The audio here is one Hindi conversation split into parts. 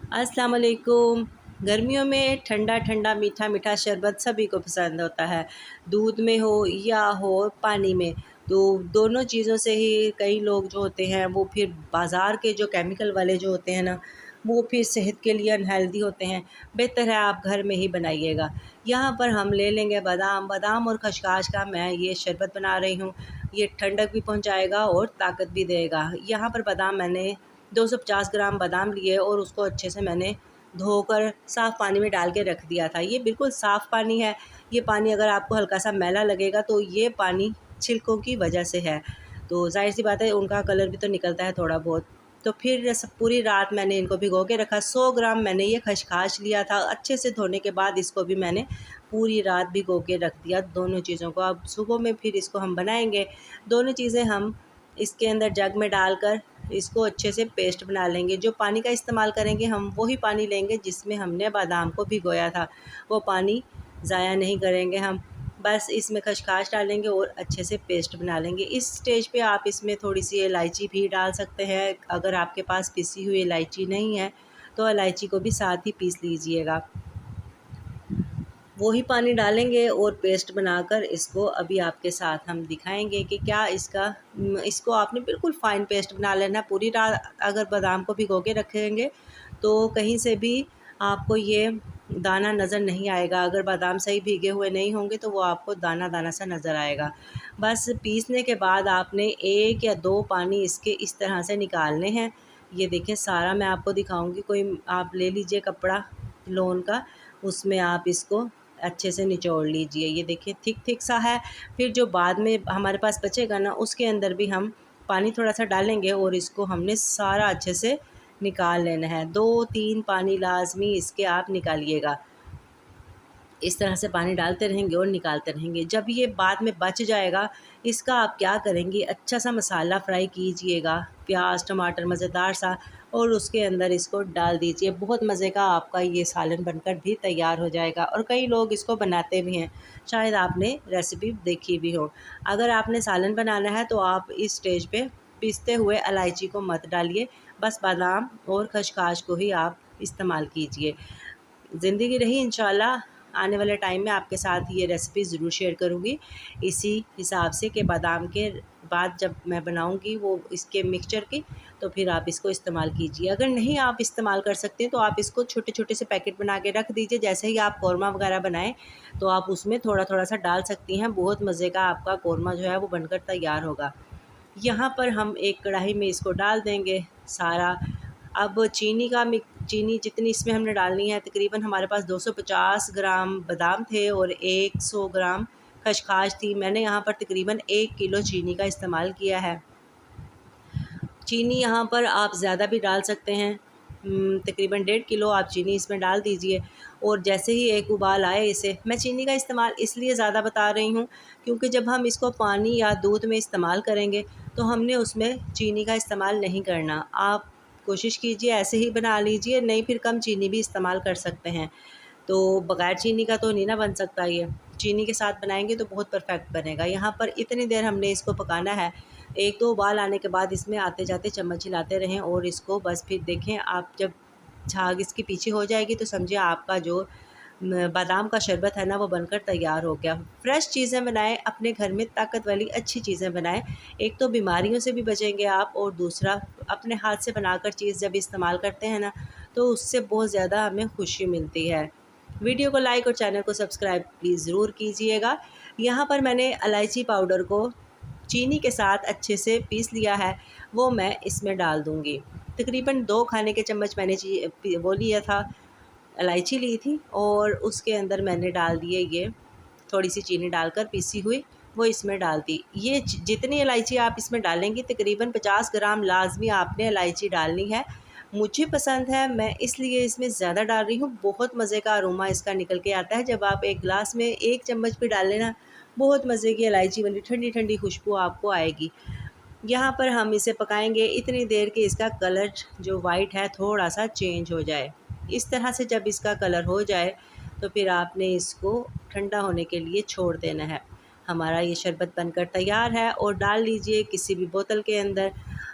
अस्सलाम वालेकुम। गर्मियों में ठंडा ठंडा मीठा मीठा शरबत सभी को पसंद होता है, दूध में हो या हो पानी में। तो दोनों चीज़ों से ही कई लोग जो होते हैं वो फिर बाज़ार के जो केमिकल वाले जो होते हैं ना, वो फिर सेहत के लिए अनहेल्दी होते हैं। बेहतर है आप घर में ही बनाइएगा। यहाँ पर हम ले लेंगे बादाम बादाम और खशखाश का मैं ये शरबत बना रही हूँ। ये ठंडक भी पहुँचाएगा और ताकत भी देगा। यहाँ पर बादाम मैंने 250 ग्राम बादाम लिए और उसको अच्छे से मैंने धोकर साफ़ पानी में डाल के रख दिया था। ये बिल्कुल साफ़ पानी है। ये पानी अगर आपको हल्का सा मैला लगेगा तो ये पानी छिलकों की वजह से है। तो ज़ाहिर-सी बात है उनका कलर भी तो निकलता है थोड़ा बहुत। तो फिर पूरी रात मैंने इनको भिगो के रखा। 100 ग्राम मैंने ये खसखस लिया था। अच्छे से धोने के बाद इसको भी मैंने पूरी रात भिगो के रख दिया, दोनों चीज़ों को। अब सुबह में फिर इसको हम बनाएँगे। दोनों चीज़ें हम इसके अंदर जग में डालकर इसको अच्छे से पेस्ट बना लेंगे। जो पानी का इस्तेमाल करेंगे हम वही पानी लेंगे जिसमें हमने बादाम को भिगोया था। वो पानी ज़ाया नहीं करेंगे हम। बस इसमें खसखस डालेंगे और अच्छे से पेस्ट बना लेंगे। इस स्टेज पे आप इसमें थोड़ी-सी इलायची भी डाल सकते हैं। अगर आपके पास पिसी हुई इलायची नहीं है तो इलायची को भी साथ ही पीस लीजिएगा। वही पानी डालेंगे और पेस्ट बनाकर इसको अभी आपके साथ हम दिखाएंगे कि क्या इसको आपने बिल्कुल फ़ाइन पेस्ट बना लेना। पूरी रात अगर बादाम को भिगो के रखेंगे तो कहीं से भी आपको ये दाना नज़र नहीं आएगा। अगर बादाम सही भीगे हुए नहीं होंगे तो वो आपको दाना दाना सा नज़र आएगा। बस पीसने के बाद आपने 1 या 2 पानी इसके इस तरह से निकालने हैं। ये देखिए सारा मैं आपको दिखाऊंगी। कोई आप ले लीजिए कपड़ा लोन का, उसमें आप इसको अच्छे से निचोड़ लीजिए। ये देखिए थिक थिक सा है। फिर जो बाद में हमारे पास बचेगा ना, उसके अंदर भी हम पानी थोड़ा सा डालेंगे और इसको हमने सारा अच्छे से निकाल लेना है। 2-3 पानी लाजमी इसके आप निकालिएगा। इस तरह से पानी डालते रहेंगे और निकालते रहेंगे। जब ये बाद में बच जाएगा, इसका आप क्या करेंगे, अच्छा सा मसाला फ्राई कीजिएगा, प्याज टमाटर मज़ेदार सा, और उसके अंदर इसको डाल दीजिए। बहुत मज़े का आपका ये सालन बनकर भी तैयार हो जाएगा। और कई लोग इसको बनाते भी हैं, शायद आपने रेसिपी देखी भी हो। अगर आपने सालन बनाना है तो आप इस स्टेज पे पीसते हुए इलायची को मत डालिए, बस बादाम और खसखस को ही आप इस्तेमाल कीजिए। ज़िंदगी रही इंशाल्लाह आने वाले टाइम में आपके साथ ये रेसिपी ज़रूर शेयर करूँगी, इसी हिसाब से कि बादाम के बाद जब मैं बनाऊँगी वो इसके मिक्सचर की, तो फिर आप इसको इस्तेमाल कीजिए। अगर नहीं आप इस्तेमाल कर सकते तो आप इसको छोटे-छोटे से पैकेट बना के रख दीजिए। जैसे ही आप कौरमा वगैरह बनाएँ तो आप उसमें थोड़ा-थोड़ा सा डाल सकती हैं। बहुत मज़े का आपका कौरमा जो है वो बनकर तैयार होगा। यहाँ पर हम एक कढ़ाई में इसको डाल देंगे सारा। अब चीनी जितनी इसमें हमने डालनी है, तकरीबन हमारे पास 250 ग्राम बादाम थे और 100 ग्राम खसखस थी। मैंने यहाँ पर तकरीबन 1 किलो चीनी का इस्तेमाल किया है। चीनी यहाँ पर आप ज़्यादा भी डाल सकते हैं। तकरीबन 1.5 किलो आप चीनी इसमें डाल दीजिए और जैसे ही एक उबाल आए इसे, मैं चीनी का इस्तेमाल इसलिए ज़्यादा बता रही हूँ क्योंकि जब हम इसको पानी या दूध में इस्तेमाल करेंगे तो हमने उसमें चीनी का इस्तेमाल नहीं करना। आप कोशिश कीजिए ऐसे ही बना लीजिए, नहीं फिर कम चीनी भी इस्तेमाल कर सकते हैं। तो बग़ैर चीनी का तो नहीं ना बन सकता ये, चीनी के साथ बनाएंगे तो बहुत परफेक्ट बनेगा। यहाँ पर इतनी देर हमने इसको पकाना है। 1-2 उबाल आने के बाद इसमें आते जाते चम्मच हिलाते रहें और इसको बस फिर देखें आप, जब झाग इसके पीछे हो जाएगी तो समझिए आपका जो बादाम का शरबत है ना वो बनकर तैयार हो गया। फ्रेश चीज़ें बनाएं, अपने घर में ताकत वाली अच्छी चीज़ें बनाएं। एक तो बीमारियों से भी बचेंगे आप और दूसरा अपने हाथ से बनाकर चीज़ जब इस्तेमाल करते हैं ना तो उससे बहुत ज़्यादा हमें खुशी मिलती है। वीडियो को लाइक और चैनल को सब्सक्राइब प्लीज़ ज़रूर कीजिएगा। यहाँ पर मैंने इलायची पाउडर को चीनी के साथ अच्छे से पीस लिया है, वो मैं इसमें डाल दूँगी। तकरीबन 2 खाने के चम्मच मैंने वो लिया था, इलायची ली थी और उसके अंदर मैंने डाल दिए ये थोड़ी-सी चीनी डालकर पीसी हुई, वो इसमें डाल दी। ये जितनी इलायची आप इसमें डालेंगी तकरीबन 50 ग्राम लाज़मी आपने इलायची डालनी है। मुझे पसंद है, मैं इसलिए इसमें ज़्यादा डाल रही हूँ। बहुत मज़े का अरोमा इसका निकल के आता है। जब आप एक गिलास में 1 चम्मच भी डाल लेना, बहुत मज़े की इलायची वाली ठंडी-ठंडी खुशबू आपको आएगी। यहाँ पर हम इसे पकाएंगे इतनी देर कि इसका कलर जो वाइट है थोड़ा-सा चेंज हो जाए। इस तरह से जब इसका कलर हो जाए तो फिर आपने इसको ठंडा होने के लिए छोड़ देना है। हमारा ये शरबत बनकर तैयार है और डाल लीजिए किसी भी बोतल के अंदर।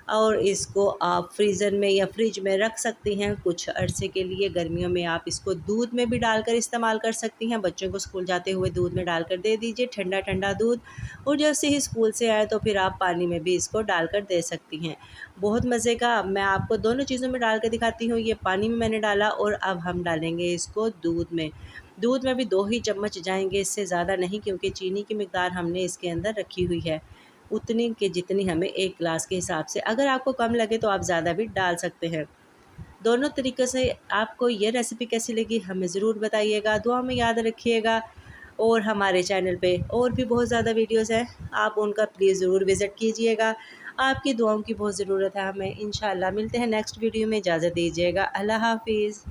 और इसको आप फ्रीज़र में या फ्रिज में रख सकती हैं कुछ अरसे के लिए। गर्मियों में आप इसको दूध में भी डालकर इस्तेमाल कर सकती हैं। बच्चों को स्कूल जाते हुए दूध में डालकर दे दीजिए, ठंडा ठंडा दूध। और जैसे ही स्कूल से आए तो फिर आप पानी में भी इसको डालकर दे सकती हैं। बहुत मज़े का। मैं आपको दोनों चीज़ों में डाल कर दिखाती हूँ। ये पानी में मैंने डाला और अब हम डालेंगे इसको दूध में। दूध में भी 2 ही चम्मच जाएंगे, इससे ज़्यादा नहीं, क्योंकि चीनी की मिकदार हमने इसके अंदर रखी हुई है उतनी के जितनी हमें 1 गिलास के हिसाब से। अगर आपको कम लगे तो आप ज़्यादा भी डाल सकते हैं। दोनों तरीक़ों से आपको ये रेसिपी कैसी लगी हमें ज़रूर बताइएगा, दुआ में याद रखिएगा। और हमारे चैनल पे और भी बहुत ज़्यादा वीडियोज़ हैं, आप उनका प्लीज़ ज़रूर विज़िट कीजिएगा। आपकी दुआओं की बहुत ज़रूरत है हमें। इंशाअल्लाह मिलते हैं नेक्स्ट वीडियो में। इजाज़त दीजिएगा। अल्लाह हाफ़िज़।